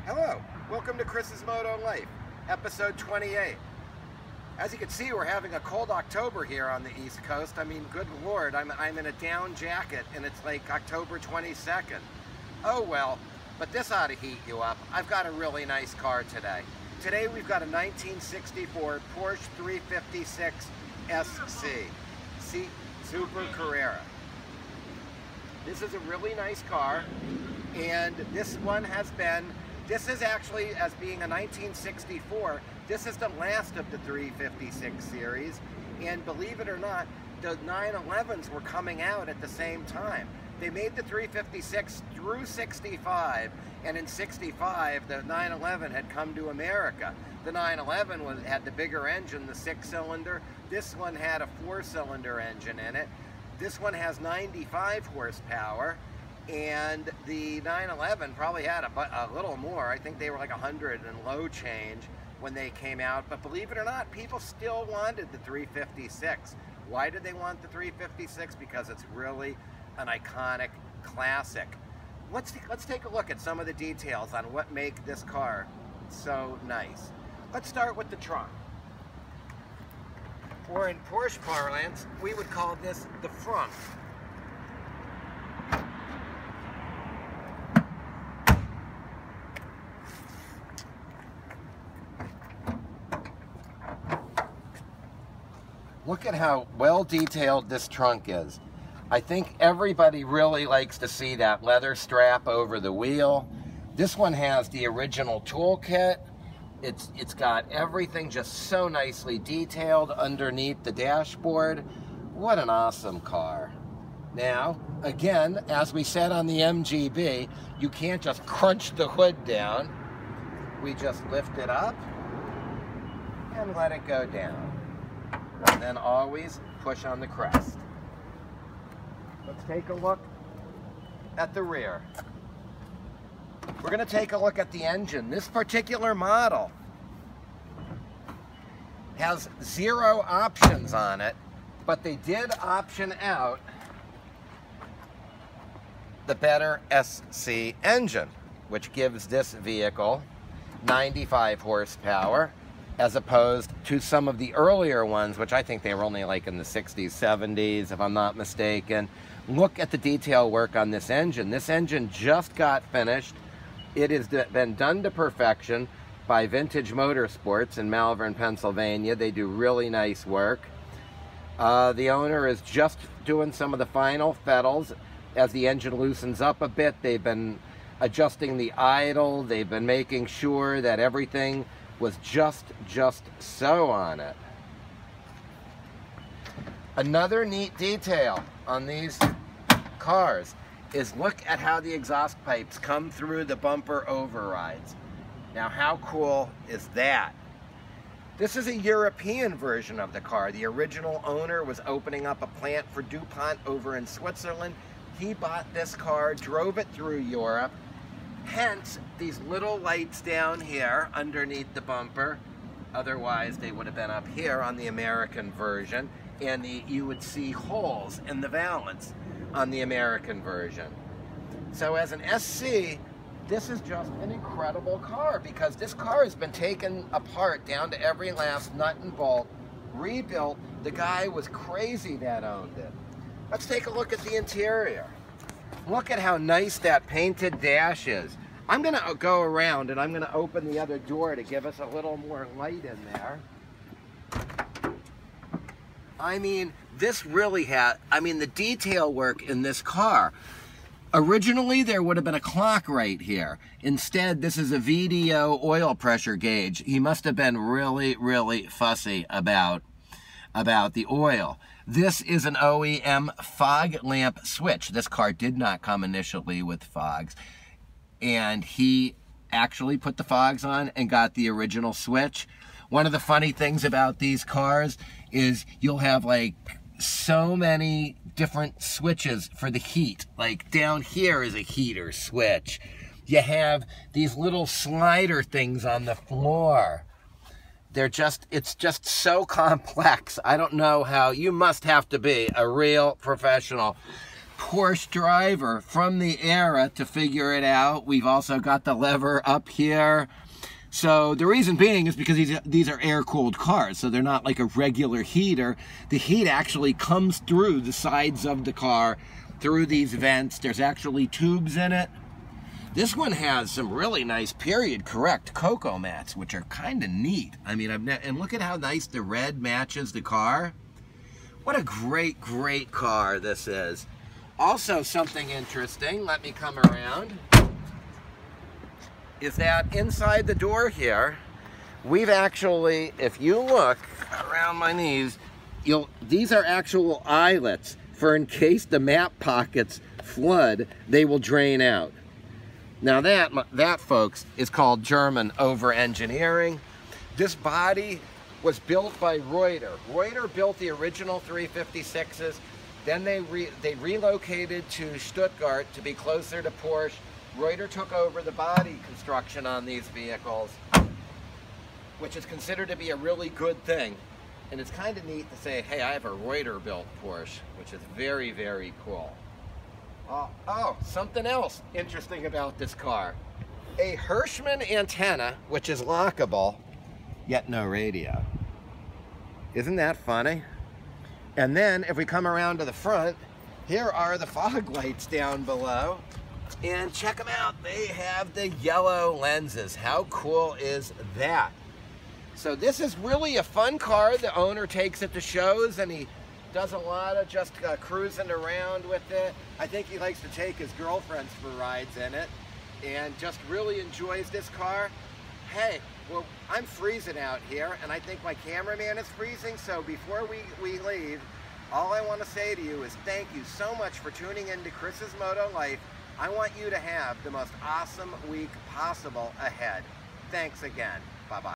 Hello, welcome to Chris's Moto Life, episode 28. As you can see, we're having a cold October here on the East Coast. I mean, good Lord, I'm in a down jacket and it's like October 22nd. Oh well, but this ought to heat you up. I've got a really nice car today. Today we've got a 1964 Porsche 356 SC Super Carrera. This is a really nice car, and this one has been, this is actually, as being a 1964, this is the last of the 356 series, and believe it or not, the 911s were coming out at the same time. They made the 356 through 65, and in 65, the 911 had come to America. The 911 had the bigger engine, the 6-cylinder. This one had a 4-cylinder engine in it. This one has 95 horsepower, and the 911 probably had a little more. I think they were like 100 and low change when they came out, but believe it or not, people still wanted the 356. Why did they want the 356? Because it's really an iconic classic. Let's take a look at some of the details on what make this car so nice. Let's start with the trunk. Or in Porsche parlance, we would call this the front. Look at how well detailed this trunk is. I think everybody really likes to see that leather strap over the wheel. This one has the original toolkit. It's got everything just so nicely detailed underneath the dashboard. What an awesome car. Now, again, as we said on the MGB, you can't just crunch the hood down. We just lift it up and let it go down. And then always push on the crest. Let's take a look at the rear. We're going to take a look at the engine. This particular model has 0 options on it, but they did option out the better SC engine, which gives this vehicle 95 horsepower, as opposed to some of the earlier ones, which I think they were only like in the 60s, 70s, if I'm not mistaken. Look at the detail work on this engine. This engine just got finished. It has been done to perfection by Vintage Motorsports in Malvern, Pennsylvania. They do really nice work. The owner is just doing some of the final fettles as the engine loosens up a bit. They've been adjusting the idle. They've been making sure that everything was just so on it. Another neat detail on these cars is look at how the exhaust pipes come through the bumper overrides. Now, how cool is that? This is a European version of the car. The original owner was opening up a plant for DuPont over in Switzerland. He bought this car, drove it through Europe. Hence, these little lights down here underneath the bumper. Otherwise, they would have been up here on the American version, and you would see holes in the valance on the American version. So as an SC, this is just an incredible car, because this car has been taken apart down to every last nut and bolt, rebuilt. The guy was crazy that owned it. Let's take a look at the interior. Look at how nice that painted dash is. I'm going to go around and I'm going to open the other door to give us a little more light in there. I mean, this really had, the detail work in this car. Originally, there would have been a clock right here. Instead, this is a VDO oil pressure gauge. He must have been really fussy about the oil. This is an OEM fog lamp switch. This car did not come initially with fogs, and he actually put the fogs on and got the original switch. One of the funny things about these cars is you'll have like so many different switches for the heat. Like down here is a heater switch. You have these little slider things on the floor. It's just so complex. I don't know how, you must have to be a real professional Porsche driver from the era to figure it out. We've also got the lever up here. So the reason being is because these are air-cooled cars, so they're not like a regular heater. The heat actually comes through the sides of the car, through these vents. There's actually tubes in it. This one has some really nice period correct cocoa mats, which are kind of neat. I mean, and look at how nice the red matches the car. What a great, great car this is. Also, something interesting, let me come around, is that inside the door here, we've actually, if you look around my knees, these are actual eyelets for in case the map pockets flood, they will drain out. Now that folks, is called German over-engineering. This body was built by Reuter. Reuter built the original 356s. Then they relocated to Stuttgart to be closer to Porsche. Reuter took over the body construction on these vehicles, which is considered to be a really good thing. And it's kind of neat to say, hey, I have a Reuter-built Porsche, which is very, very cool. Oh, something else interesting about this car. A Hirschman antenna, which is lockable, yet no radio. Isn't that funny? And then if we come around to the front, here are the fog lights down below. And check them out, they have the yellow lenses. How cool is that? So this is really a fun car. The owner takes it to shows and he does a lot of just cruising around with it. I think he likes to take his girlfriends for rides in it and just really enjoys this car. Hey, well, I'm freezing out here and I think my cameraman is freezing, so before we leave, all I want to say to you is thank you so much for tuning into Chris's Moto Life. I want you to have the most awesome week possible ahead. Thanks again. Bye-bye.